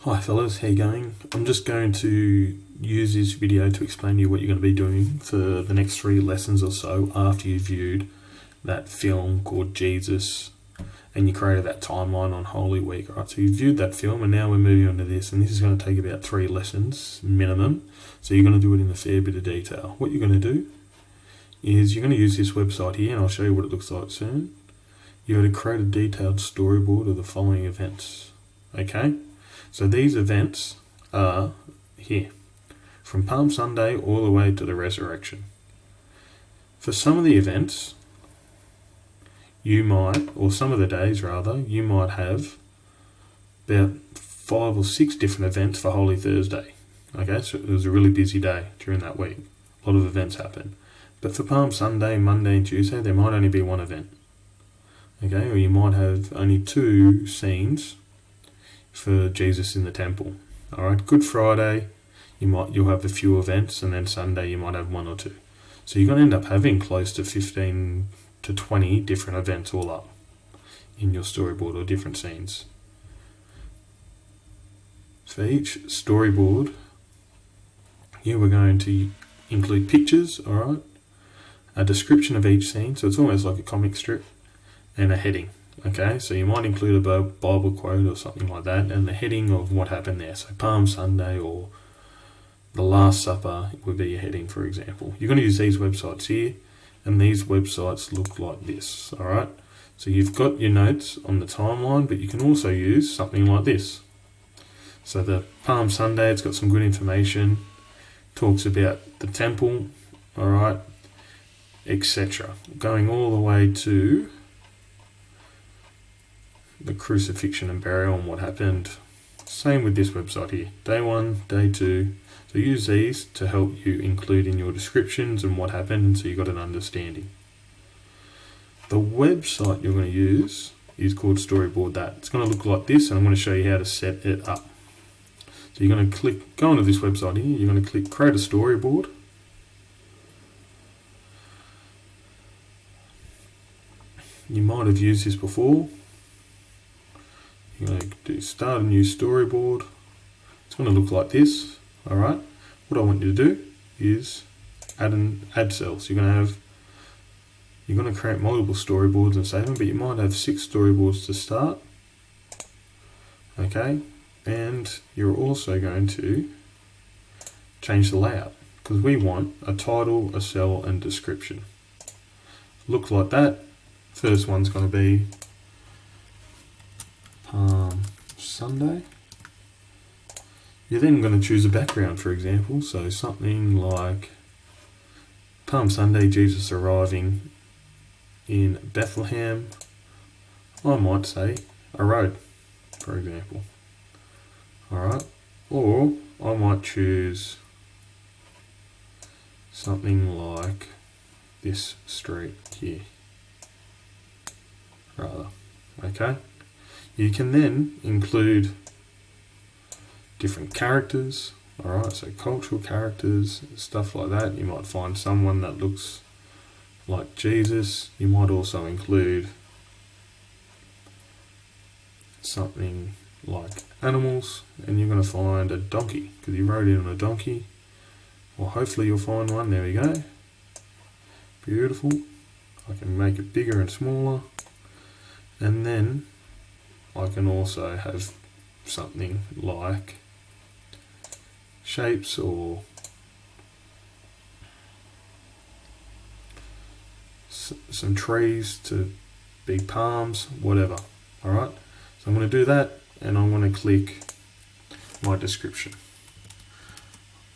Hi fellas, how you going? I'm just going to use this video to explain to you what you're going to be doing for the next 3 lessons or so after you've viewed that film called Jesus and you created that timeline on Holy Week. Right, so you viewed that film and now we're moving on to this, and this is going to take about 3 lessons minimum, so you're going to do it in a fair bit of detail. What you're going to do is you're going to use this website here, and I'll show you what it looks like soon. You're going to create a detailed storyboard of the following events. Okay? So these events are here, from Palm Sunday all the way to the resurrection. For some of the events, you might, or some of the days rather, you might have about 5 or 6 different events for Holy Thursday. Okay, so it was a really busy day during that week. A lot of events happen. But for Palm Sunday, Monday and Tuesday, there might only be 1 event. Okay, or you might have only 2 scenes for Jesus in the temple. Alright, Good Friday, you'll have a few events, and then Sunday you might have 1 or 2. So you're going to end up having close to 15 to 20 different events all up in your storyboard, or different scenes. For each storyboard, here we're going to include pictures, alright, a description of each scene, so it's almost like a comic strip, and a heading. Okay, so you might include a Bible quote or something like that, and the heading of what happened there. So Palm Sunday or the Last Supper would be a heading, for example. You're going to use these websites here, and these websites look like this. Alright, so you've got your notes on the timeline, but you can also use something like this. So the Palm Sunday, it's got some good information, talks about the temple, alright, etc. Going all the way to the crucifixion and burial and what happened. Same with this website here. Day 1, day 2. So use these to help you include in your descriptions and what happened, and so you've got an understanding. The website you're going to use is called Storyboard That. It's going to look like this, and I'm going to show you how to set it up. So you're going to go onto this website here, you're going to click Create a Storyboard. You might have used this before. You're going to do Start a New Storyboard. It's going to look like this. Alright, what I want you to do is add cells. You're going to create multiple storyboards and save them, but you might have 6 storyboards to start. Okay, and you're also going to change the layout, because we want a title, a cell and description. Look like that. First one's going to be Palm Sunday. You're then going to choose a background, for example, so something like Palm Sunday, Jesus arriving in Bethlehem. I might say a road, for example. Alright, or I might choose something like this street here, rather. Okay, you can then include different characters, alright, so cultural characters, stuff like that. You might find someone that looks like Jesus. You might also include something like animals, and you're going to find a donkey, because you rode in on a donkey. Well, hopefully you'll find one. There we go. Beautiful. I can make it bigger and smaller, and then I can also have something like shapes or some trees to be palms, whatever. Alright, so I'm going to do that, and I'm going to click my description.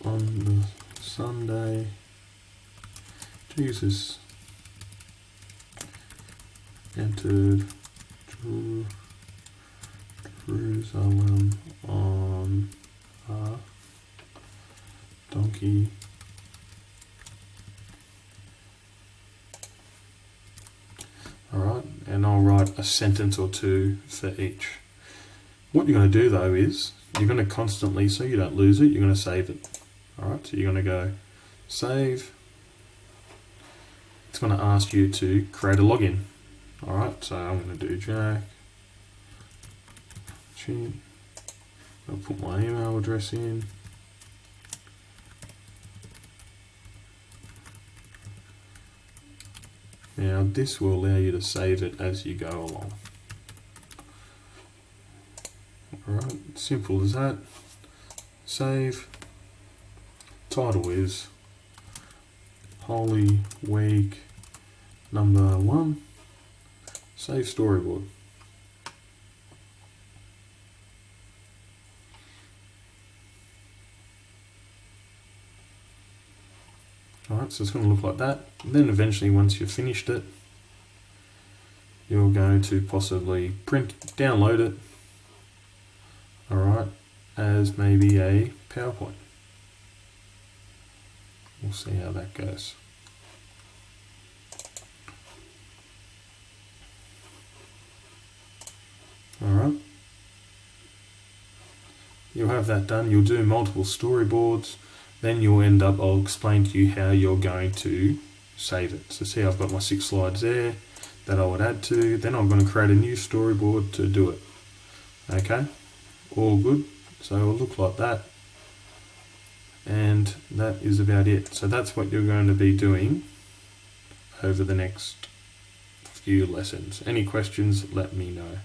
On the Sunday, Jesus entered Jerusalem on a donkey. Alright, and I'll write a sentence or 2 for each. What you're going to do though is, you're going to constantly, so you don't lose it, you're going to save it. Alright, so you're going to go save. It's going to ask you to create a login. Alright, so I'm going to do Jack I'll put my email address in. Now this will allow you to save it as you go along. Alright, simple as that. Save. Title is Holy Week number 1. Save storyboard. Alright, so it's going to look like that. Then eventually, once you've finished it, you're going to possibly download it, alright, as maybe a PowerPoint. We'll see how that goes. Alright. You'll have that done. You'll do multiple storyboards. Then you'll end up, I'll explain to you how you're going to save it. So see, I've got my 6 slides there that I would add to. Then I'm going to create a new storyboard to do it. Okay, all good. So it'll look like that. And that is about it. So that's what you're going to be doing over the next few lessons. Any questions, let me know.